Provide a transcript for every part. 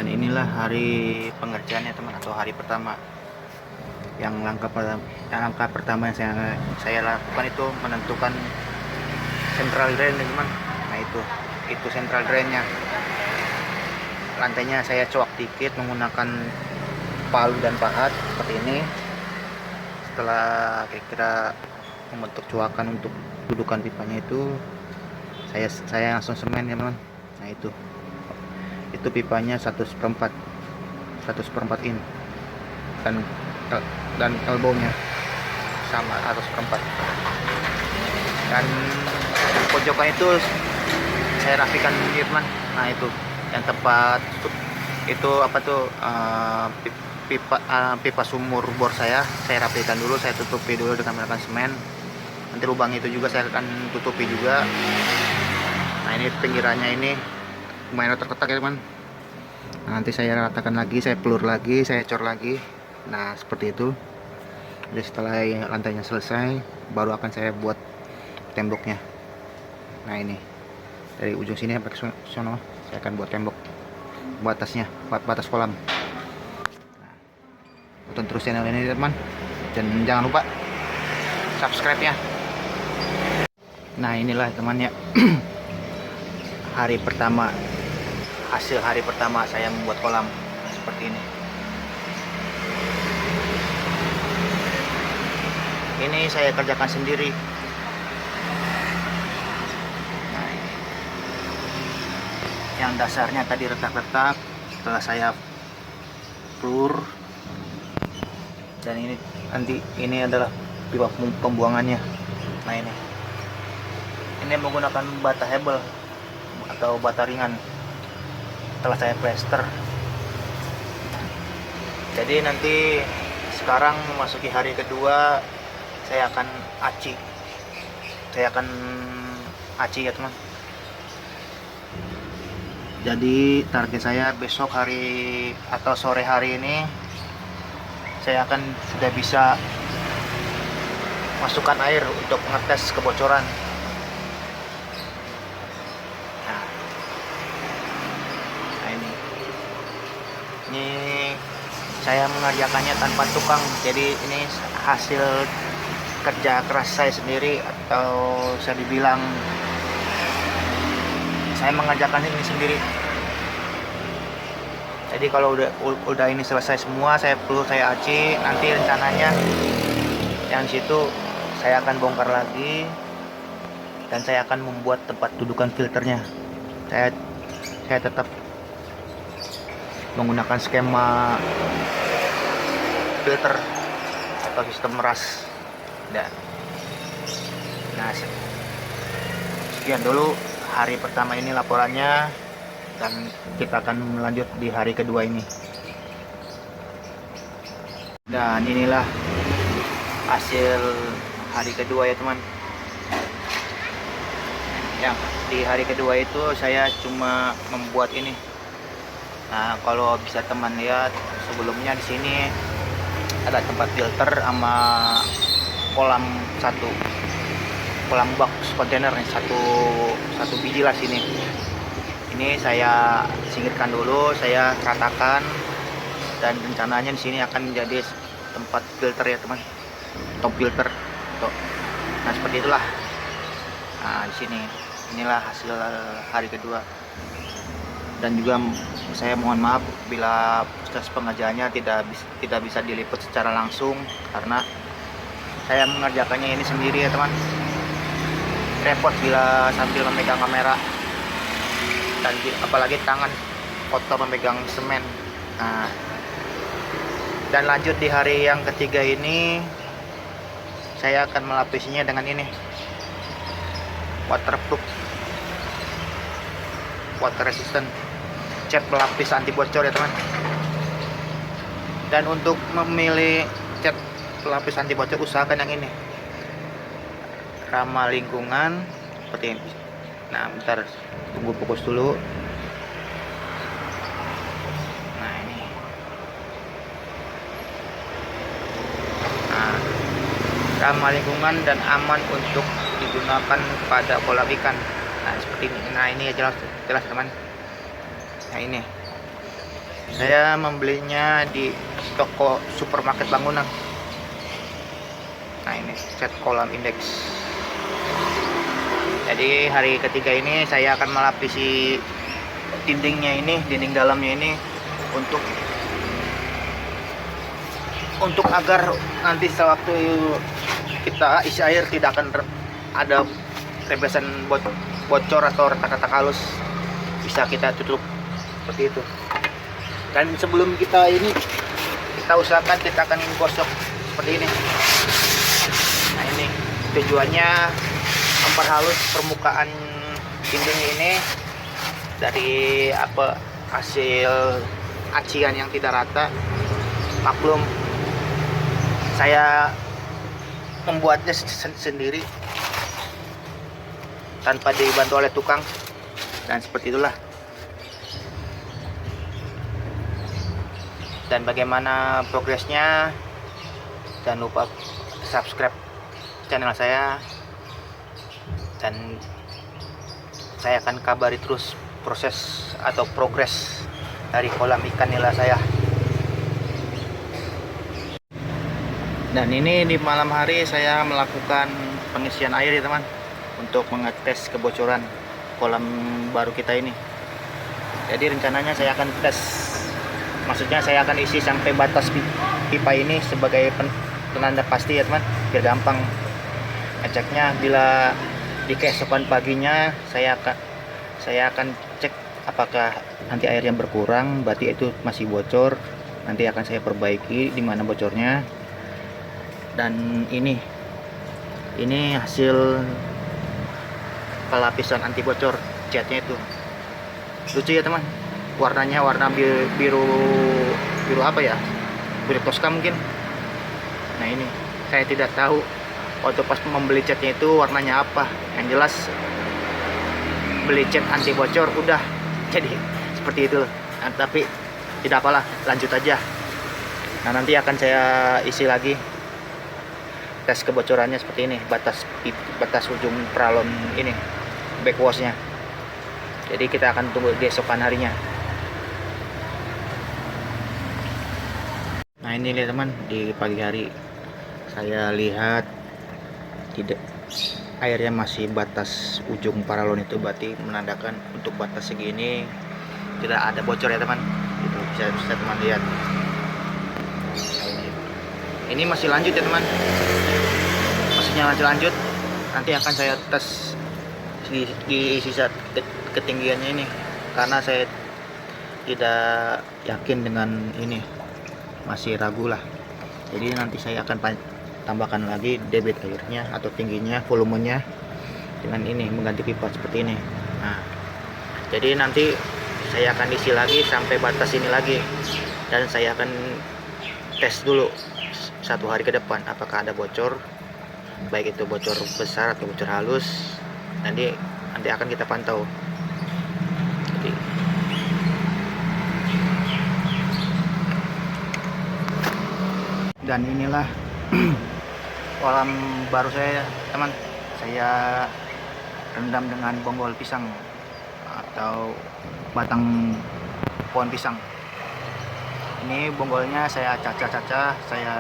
Dan inilah hari pengerjaannya teman, atau hari pertama. Langkah pertama yang saya lakukan itu menentukan central drain teman. Nah itu central drainnya. Lantainya saya coak dikit menggunakan palu dan pahat seperti ini. Setelah kira-kira membentuk coakan untuk dudukan pipanya itu, saya langsung semen ya teman. Nah itu pipanya 1/4 in, dan elbownya sama 1/4, dan pojokan itu saya rapikan ya teman. Nah itu yang tepat itu apa tuh, pipa sumur bor saya rapikan dulu, saya tutupi dulu dengan menggunakan semen. Nanti lubang itu juga saya akan tutupi juga. Nah ini pinggirannya ini lumayan terketak ya teman. Nah, nanti saya ratakan lagi, saya pelur lagi, saya cor lagi. Nah seperti itu. Jadi setelah lantainya selesai, baru akan saya buat temboknya. Nah ini dari ujung sini sampai ke sono saya akan buat tembok batasnya, batas kolam. Nah, tonton terus channel ini teman, dan jangan lupa subscribe ya. Nah inilah teman ya, hasil hari pertama saya membuat kolam seperti ini. Ini saya kerjakan sendiri. Nah, ini. Yang dasarnya tadi retak-retak, setelah saya pelur, dan ini adalah pipa pembuangannya. Nah ini menggunakan bata hebel atau bata ringan. Setelah saya plester, jadi nanti sekarang memasuki hari kedua, saya akan aci ya teman. Jadi target saya besok hari atau sore hari ini saya akan sudah bisa masukkan air untuk ngetes kebocoran. Ini saya mengerjakannya tanpa tukang, jadi ini hasil kerja keras saya sendiri, atau bisa dibilang saya mengerjakan ini sendiri. Jadi kalau udah ini selesai semua, saya aci. Nanti rencananya yang situ saya akan bongkar lagi, dan saya akan membuat tempat dudukan filternya. Saya tetap menggunakan skema filter atau sistem ras. Nah sekian dulu hari pertama ini laporannya, dan kita akan melanjut di hari kedua ini. Dan inilah hasil hari kedua ya teman. Yang di hari kedua itu saya cuma membuat ini. Nah, kalau bisa teman lihat, sebelumnya di sini ada tempat filter sama kolam box kontainer nih, satu biji lah sini. Ini saya singkirkan dulu, saya ratakan, dan rencananya di sini akan menjadi tempat filter ya teman, top filter. Nah seperti itulah. Nah di sini inilah hasil hari kedua. Dan juga saya mohon maaf bila proses pengerjaannya tidak bisa diliput secara langsung, karena saya mengerjakannya ini sendiri ya teman. Repot bila sambil memegang kamera, dan apalagi tangan kotor memegang semen. Nah, dan lanjut di hari yang ketiga ini, saya akan melapisinya dengan ini, waterproof, water resistant, cat pelapis anti bocor ya teman. Dan untuk memilih cat pelapis anti bocor, usahakan yang ini, ramah lingkungan seperti ini. Nah bentar, tunggu fokus dulu. Nah ini, nah, ramah lingkungan dan aman untuk digunakan pada kolam ikan. Nah seperti ini. Nah ini ya jelas teman. Nah ini Saya membelinya di toko supermarket bangunan. Nah ini set kolam indeks. Jadi hari ketiga ini saya akan melapisi dindingnya ini, dinding dalamnya ini untuk agar nanti sewaktu kita isi air tidak akan ada rebesan bocor atau retak-retak halus, bisa kita tutup seperti itu. Dan sebelum kita usahakan kita akan gosok seperti ini. Nah ini tujuannya memperhalus permukaan dinding ini dari hasil acian yang tidak rata. Maklum saya membuatnya sendiri tanpa dibantu oleh tukang, dan seperti itulah. Dan bagaimana progresnya, jangan lupa subscribe channel saya, dan saya akan kabari terus proses atau progres dari kolam ikan nila saya. Dan ini di malam hari saya melakukan pengisian air ya teman, untuk mengetes kebocoran kolam baru kita ini. Jadi rencananya saya akan tes, maksudnya saya akan isi sampai batas pipa ini sebagai penanda pasti ya teman, biar gampang ngeceknya. Bila di keesokan paginya saya akan cek apakah nanti air yang berkurang, berarti itu masih bocor, nanti akan saya perbaiki di mana bocornya. Dan ini hasil pelapisan anti bocor catnya itu. Lucu ya teman, warnanya warna biru apa ya, biru Tosca mungkin. Nah ini saya tidak tahu waktu pas membeli catnya itu warnanya apa. Yang jelas beli cat anti bocor udah jadi seperti itu. Nah, tapi tidak apalah, lanjut aja. Nah nanti akan saya isi lagi tes kebocorannya seperti ini, batas ujung pralon ini, backwashnya. Jadi kita akan tunggu di esokan harinya. Nah ini lihat teman, di pagi hari saya lihat tidak, airnya masih batas ujung paralon itu, berarti menandakan untuk batas segini tidak ada bocor ya teman. Itu bisa teman lihat. Ini masih lanjut ya teman, maksudnya lanjut. Nanti akan saya tes di sisa ketinggiannya ini, karena saya tidak yakin dengan ini, masih ragu lah. Jadi nanti saya akan tambahkan lagi debit airnya atau tingginya, volumenya dengan ini, mengganti pipa seperti ini. Nah jadi nanti saya akan isi lagi sampai batas ini lagi, dan saya akan tes dulu 1 hari ke depan apakah ada bocor, baik itu bocor besar atau bocor halus. Nanti akan kita pantau. Jadi, dan inilah kolam baru saya teman, saya rendam dengan bonggol pisang atau batang pohon pisang. Ini bonggolnya saya caca-caca, saya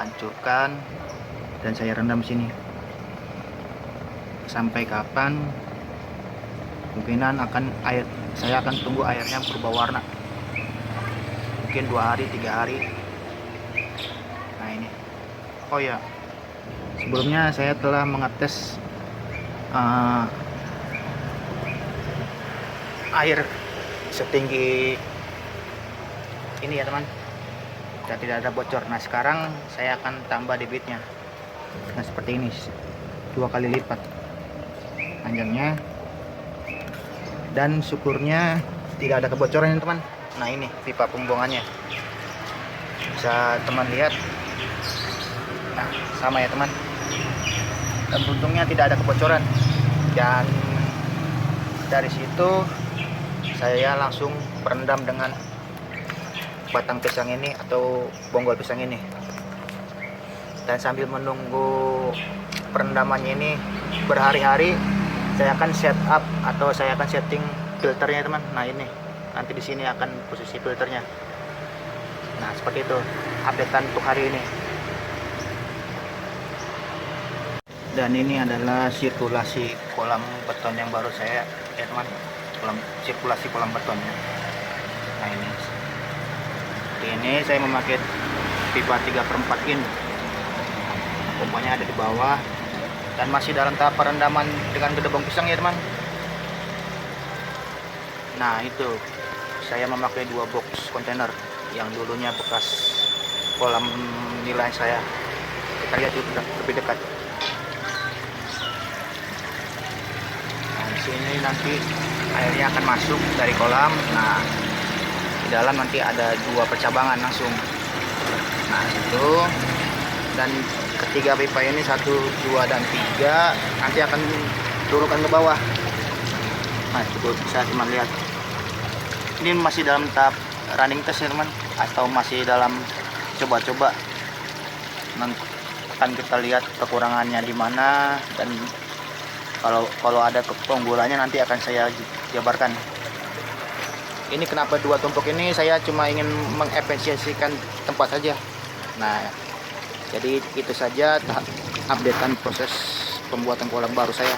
hancurkan, dan saya rendam sini. Sampai kapan? Kemungkinan saya akan tunggu airnya berubah warna. Mungkin 2 hari, 3 hari. Nah ini. Oh ya, sebelumnya saya telah mengetes air setinggi ini ya teman, dan tidak ada bocor. Nah sekarang saya akan tambah debitnya. Nah seperti ini, 2 kali lipat panjangnya, dan syukurnya tidak ada kebocoran ya teman. Nah ini pipa pembuangannya, bisa teman lihat. Nah sama ya teman, dan untungnya tidak ada kebocoran. Dan dari situ saya langsung berendam dengan batang pisang ini atau bonggol pisang ini. Dan sambil menunggu perendamannya ini berhari-hari, saya akan set up atau saya akan setting filternya teman. Nah ini nanti di sini akan posisi filternya. Nah, seperti itu updatean untuk hari ini. Dan ini adalah sirkulasi kolam beton yang baru saya, teman, sirkulasi kolam betonnya. Nah, ini saya memakai pipa 3/4 in. Pompanya ada di bawah dan masih dalam tahap perendaman dengan gedebong pisang ya, teman. Nah, itu saya memakai 2 box kontainer yang dulunya bekas kolam nilai saya. Kita lihat itu lebih dekat. Nah, di sini nanti airnya akan masuk dari kolam. Nah, di dalam nanti ada 2 percabangan langsung. Nah, itu dan ketiga pipa ini 1, 2, dan 3 nanti akan turunkan ke bawah. Nah, itu bisa teman lihat. Ini masih dalam tahap running test ya, teman, atau masih dalam coba-coba. Nanti akan kita lihat kekurangannya di mana, dan kalau ada keunggulannya nanti akan saya jabarkan. Ini kenapa 2 tumpuk ini, saya cuma ingin mengefisiensikan tempat saja. Nah, jadi itu saja updatean proses pembuatan kolam baru saya.